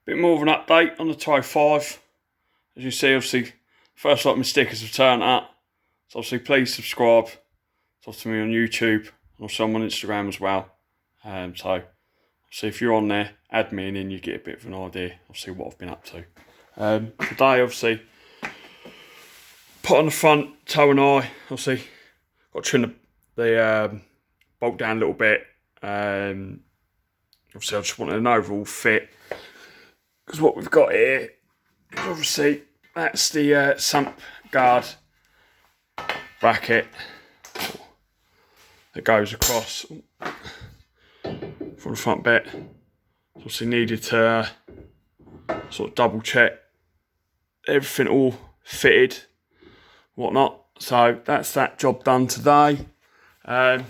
Bit more of an update on the Type 5. As you see, obviously, first lot of my stickers have turned up. So obviously, please subscribe. Talk to me on YouTube and also I'm on Instagram as well. So if you're on there, add me and then you get a bit of an idea of what I've been up to. Today, obviously, put on the front toe and eye. Obviously, got to trim the bolt down a little bit. Obviously, I just wanted an overall fit. Because what we've got here is obviously that's the sump guard bracket that goes across from the front bit. Obviously needed to sort of double check everything all fitted, whatnot. So that's that job done today. Another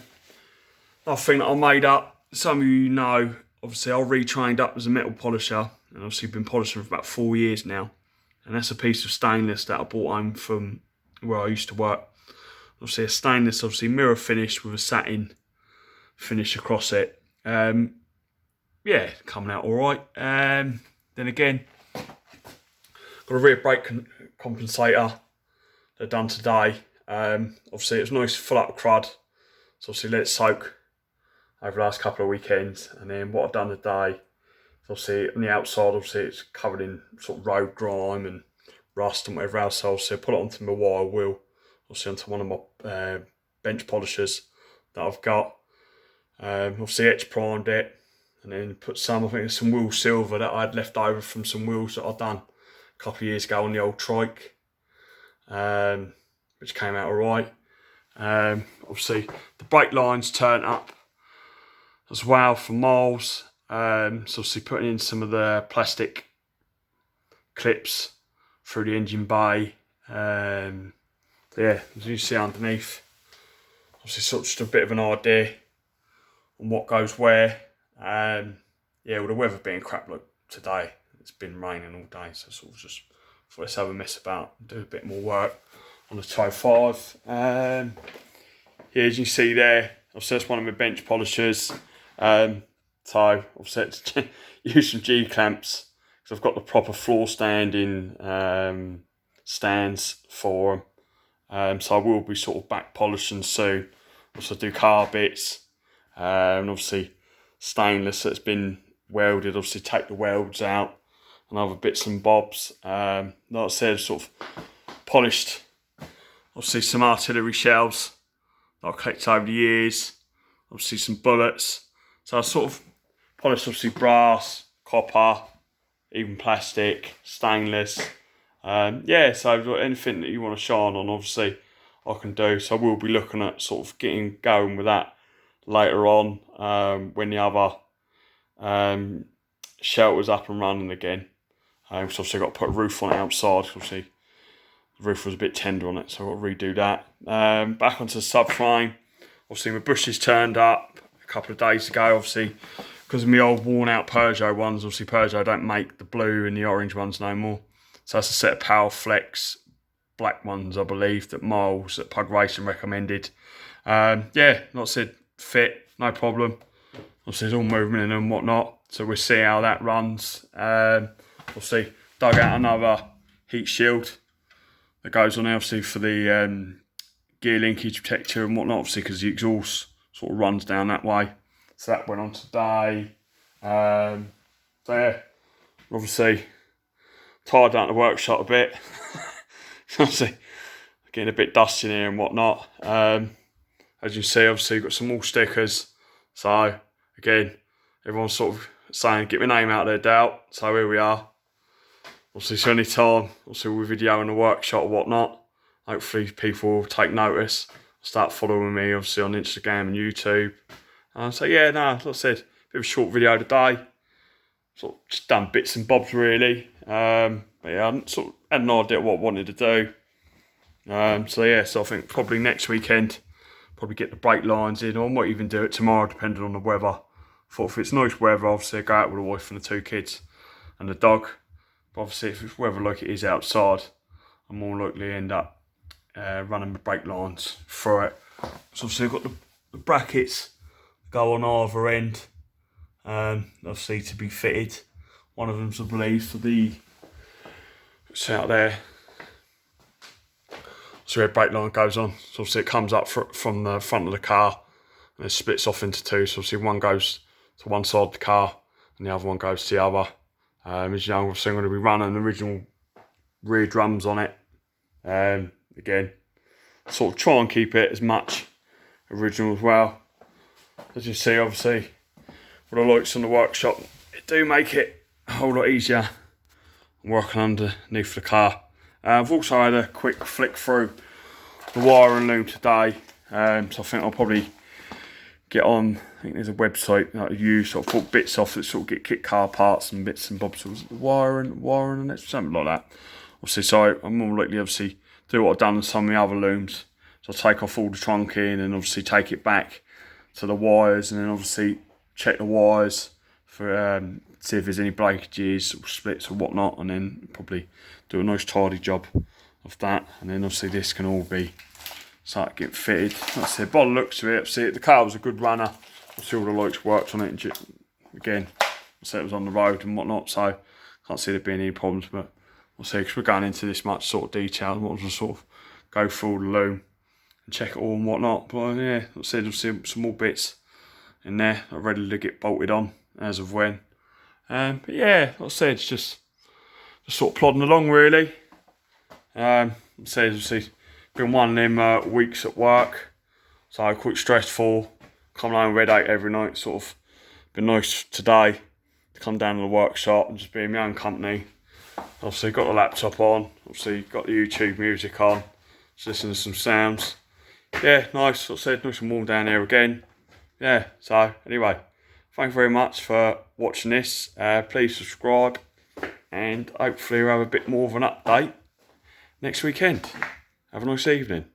thing that I made up, some of you know, obviously I retrained up as a metal polisher. And obviously been polishing for about 4 years now. And that's a piece of stainless that I bought home from where I used to work. Obviously a stainless, mirror finish with a satin finish across it. Yeah, coming out all right. Then again, got a rear brake compensator they're done today. Obviously it was nice full up of crud. So obviously let it soak over the last couple of weekends. And then what I've done today, obviously on the outside, obviously it's covered in sort of road grime and rust and whatever else. So obviously I put it onto my wire wheel, obviously onto one of my bench polishers that I've got. Obviously etch primed it and then put some, I think it's some wheel silver that I had left over from some wheels that I'd done a couple of years ago on the old trike, which came out alright. Obviously the brake lines turned up as well for miles. So obviously putting in some of the plastic clips through the engine bay. So yeah, as you see underneath, obviously sort of just a bit of an idea on what goes where. Yeah, with the weather being crap like today, it's been raining all day, so sort of just thought let's have a mess about and do a bit more work on the Type 5. Yeah, as you see there, obviously that's one of my bench polishers. So obviously use some G clamps because I've got the proper floor standing stands for them. So I will be sort of back polishing soon. Also do car bits and obviously stainless that's been welded. Obviously take the welds out and other bits and bobs. Like I said, sort of polished obviously some artillery shells that I've collected over the years. Obviously some bullets. So I sort of polished obviously brass, copper, even plastic, stainless. Yeah, so anything that you want to shine on, obviously I can do. So I will be looking at sort of getting going with that later on when the other shelter's up and running again. So obviously I've got to put a roof on it outside. Obviously the roof was a bit tender on it, so I've got to redo that. Back onto the subframe. Obviously my bushes turned up a couple of days ago, obviously because of my old worn out Peugeot ones. Obviously Peugeot don't make the blue and the orange ones no more. So that's a set of Power Flex black ones, I believe, that Miles at Pug Racing recommended. Yeah, like I said, fit, no problem. Obviously there's all movement in them and whatnot. So we'll see how that runs. Obviously dug out another heat shield that goes on obviously for the gear linkage protector and whatnot, obviously because the exhaust sort of runs down that way. So that went on today. So yeah, obviously tired down the workshop a bit. Obviously getting a bit dusty in here and whatnot. As you can see, obviously got some more stickers. So again, everyone's sort of saying get my name out there, Doubt. So here we are. Obviously, so any time, obviously we're videoing the workshop or whatnot. Hopefully people will take notice, start following me obviously on Instagram and YouTube. So yeah, no, like I said, bit of a short video today. Sort of just done bits and bobs really. But yeah, I sort of had an idea what I wanted to do. So yeah, so I think probably next weekend, probably get the brake lines in, or I might even do it tomorrow depending on the weather. Thought if it's nice weather, obviously I go out with the wife and the 2 kids and the dog. But obviously if it's weather like it is outside, I'm more likely to end up running the brake lines through it. So obviously I've got the brackets go on either end, obviously to be fitted. One of them's, I believe, for the, it's out there. So the brake line goes on. So obviously it comes up from the front of the car and it splits off into two. So obviously one goes to one side of the car and the other one goes to the other. As you know, obviously I'm going to be running original rear drums on it. Again, sort of try and keep it as much original as well. As you see, obviously, with the lights on the workshop, it do make it a whole lot easier working underneath the car. I've also had a quick flick through the wire and loom today, so I think I'll probably get on. I think there's a website that I use, sort of pull bits off that sort of get kit car parts and bits and bobs. Wiring and it's something like that. Obviously, so I'm more likely obviously do what I've done with some of the other looms. So I'll take off all the trunking and obviously take it back to the wires, and then obviously check the wires for see if there's any breakages or splits or whatnot, and then probably do a nice tidy job of that. And then obviously this can all be start getting fitted. Like I said, by the looks of it, obviously the car was a good runner. Obviously all the lights worked on it, and again, I said it was on the road and whatnot, so can't see there being any problems. But we'll see, because we're going into this much sort of detail, and we'll just sort of go through the loom and check it all and whatnot. But yeah, like I said, there's some more bits in there that are ready to get bolted on as of when. But yeah, like I said, it's just sort of plodding along really. Like I said, obviously, been one of them weeks at work, so quite stressful. Come home red out every night. Sort of been nice today to come down to the workshop and just be in my own company. Obviously got the laptop on. Obviously got the YouTube music on. Just listen to some sounds. Yeah, nice. Like I said, nice and warm down here again. Yeah. So anyway, thank you very much for watching this. Please subscribe, and hopefully we'll have a bit more of an update next weekend. Have a nice evening.